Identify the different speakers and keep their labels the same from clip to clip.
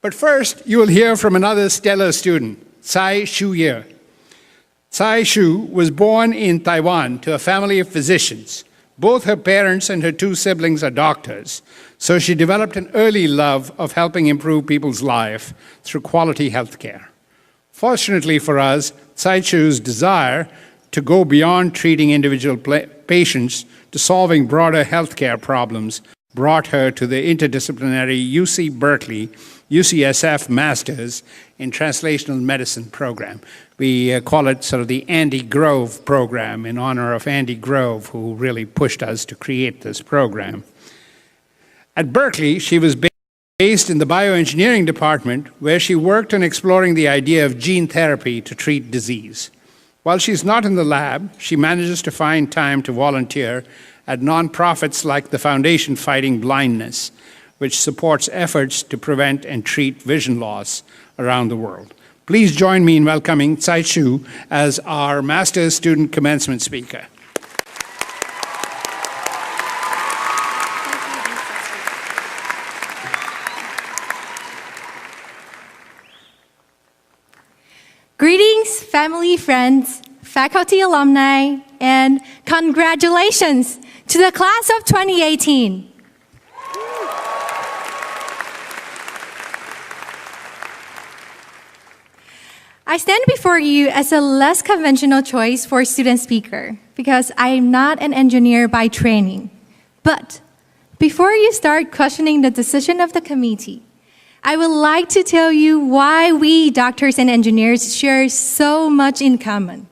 Speaker 1: But first, you will hear from another stellar student,采衢Ye.采衢was born in Taiwan to a family of physicians. Both her parents and her two siblings are doctors, so she developed an early love of helping improve people's life through quality health care. Fortunately for us,采衢desire to go beyond treating individual patients to solving broader healthcare problems brought her to the interdisciplinary UC Berkeley, UCSF Masters in Translational Medicine program. We call it sort of the Andy Grove program in honor of Andy Grove, who really pushed us to create this program. At Berkeley, she was based in the bioengineering department, where she worked on exploring the idea of gene therapy to treat disease. While she's not in the lab, she manages to find time to volunteer at nonprofits like the Foundation Fighting Blindness, which supports efforts to prevent and treat vision loss around the world. Please join me in welcoming采衢as our master's student commencement speaker.
Speaker 2: Greetings, family, friends, faculty, alumni, and congratulations to the class of 2018. I stand before you as a less conventional choice for a student speaker because I am not an engineer by training. But before you start questioning the decision of the committee, I would like to tell you why we doctors and engineers share so much in common.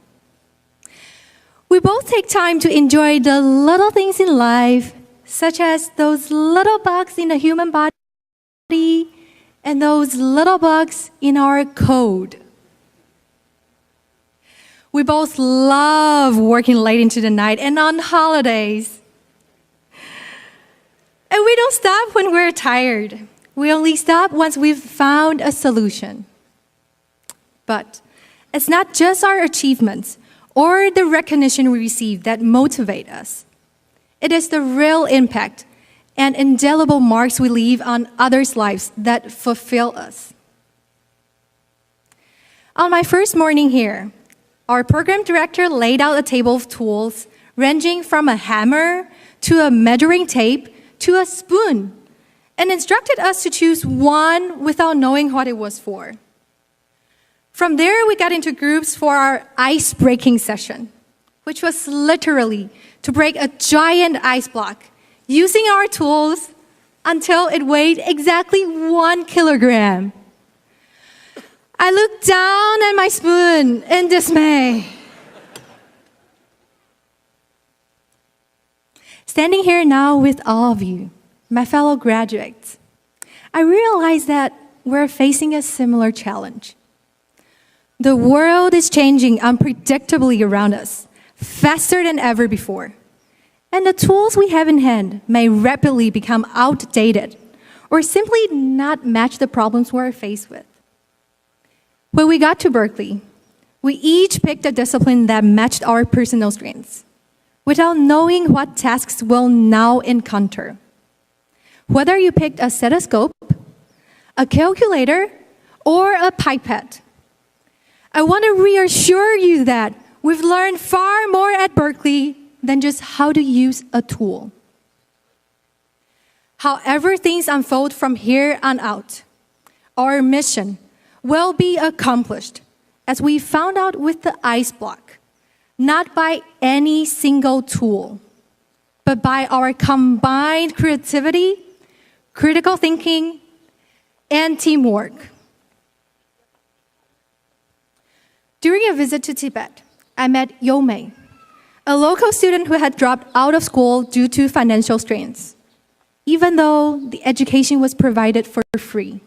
Speaker 2: We both take time to enjoy the little things in life, such as those little bugs in the human body and those little bugs in our code. We both love working late into the night and on holidays. And we don't stop when we're tired. We only stop once we've found a solution. But it's not just our achievements or the recognition we receive that motivate us. It is the real impact and indelible marks we leave on others' lives that fulfill us. On my first morning here, our program director laid out a table of tools ranging from a hammer to a measuring tape to a spoon, and instructed us to choose one without knowing what it was for. From there, we got into groups for our ice-breaking session, which was literally to break a giant ice block using our tools until it weighed exactly 1 kilogram. I looked down at my spoon in dismay. Standing here now with all of you, my fellow graduates, I realize that we're facing a similar challenge. The world is changing unpredictably around us, faster than ever before. And the tools we have in hand may rapidly become outdated or simply not match the problems we're faced with. When we got to Berkeley, we each picked a discipline that matched our personal strengths, without knowing what tasks we'll now encounter. Whether you picked a stethoscope, a calculator, or a pipette, I want to reassure you that we've learned far more at Berkeley than just how to use a tool. However things unfold from here on out, our mission will be accomplished, as we found out with the ice block, not by any single tool, but by our combined creativity, critical thinking, and teamwork. During a visit to Tibet, I met Yomei, a local student who had dropped out of school due to financial strains, even though the education was provided for free.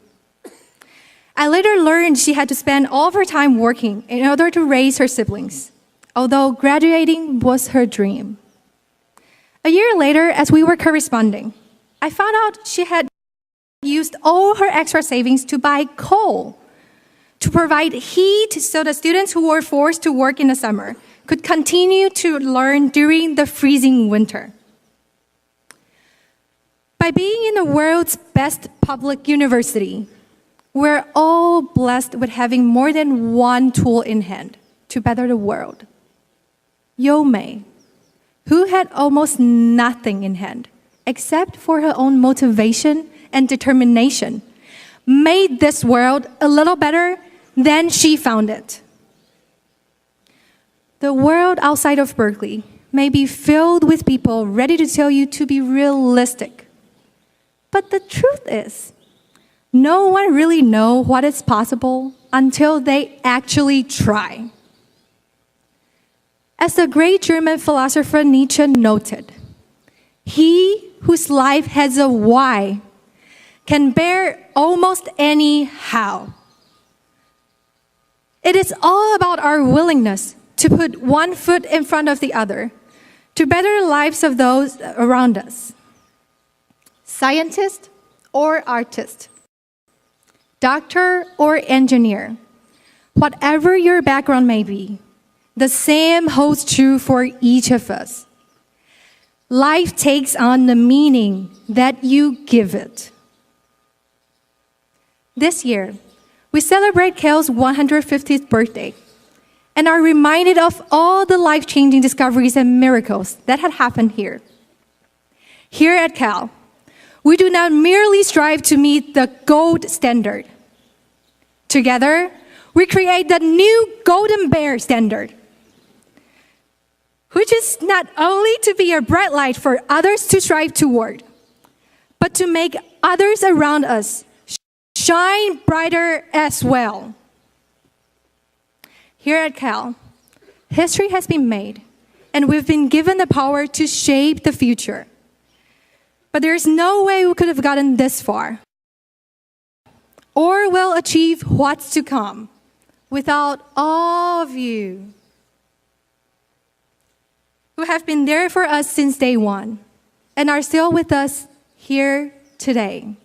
Speaker 2: I later learned she had to spend all of her time working in order to raise her siblings, although graduating was her dream. A year later, as we were corresponding, I found out she had used all her extra savings to buy coal to provide heat so the students who were forced to work in the summer could continue to learn during the freezing winter. By being in the world's best public university, We're all blessed with having more than one tool in hand to better the world. Yomei, who had almost nothing in hand except for her own motivation and determination, made this world a little better than she found it. The world outside of Berkeley may be filled with people ready to tell you to be realistic. But the truth is, no one really knows what is possible until they actually try. As the great German philosopher Nietzsche noted, he whose life has a why can bear almost any how. It is all about our willingness to put one foot in front of the other to better the lives of those around us. Scientist or artist, doctor or engineer, whatever your background may be, the same holds true for each of us. Life takes on the meaning that you give it. This year, we celebrate Cal's 150th birthday and are reminded of all the life-changing discoveries and miracles that had happened here. Here at Cal, we do not merely strive to meet the gold standard. Together, we create the new golden bear standard, which is not only to be a bright light for others to strive toward, but to make others around us shine brighter as well. Here at Cal, history has been made, and we've been given the power to shape the future. But there's no way we could have gotten this far, or will achieve what's to come, without all of you who have been there for us since day one and are still with us here today.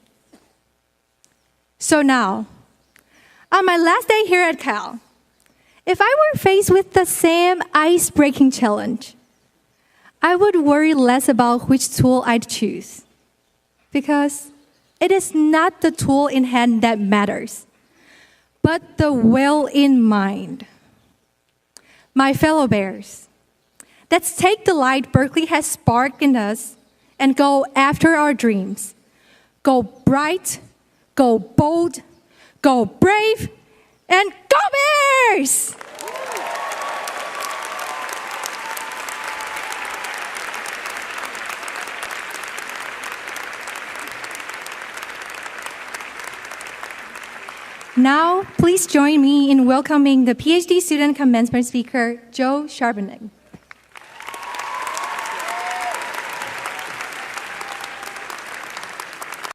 Speaker 2: So now, on my last day here at Cal, if I were faced with the same ice-breaking challenge, I would worry less about which tool I'd choose, because it is not the tool in hand that matters, but the will in mind. My fellow bears, let's take the light Berkeley has sparked in us and go after our dreams. Go bright, go bold, go brave, and go Bears! Now, please join me in welcoming the PhD student commencement speaker, Joe Charbonnet.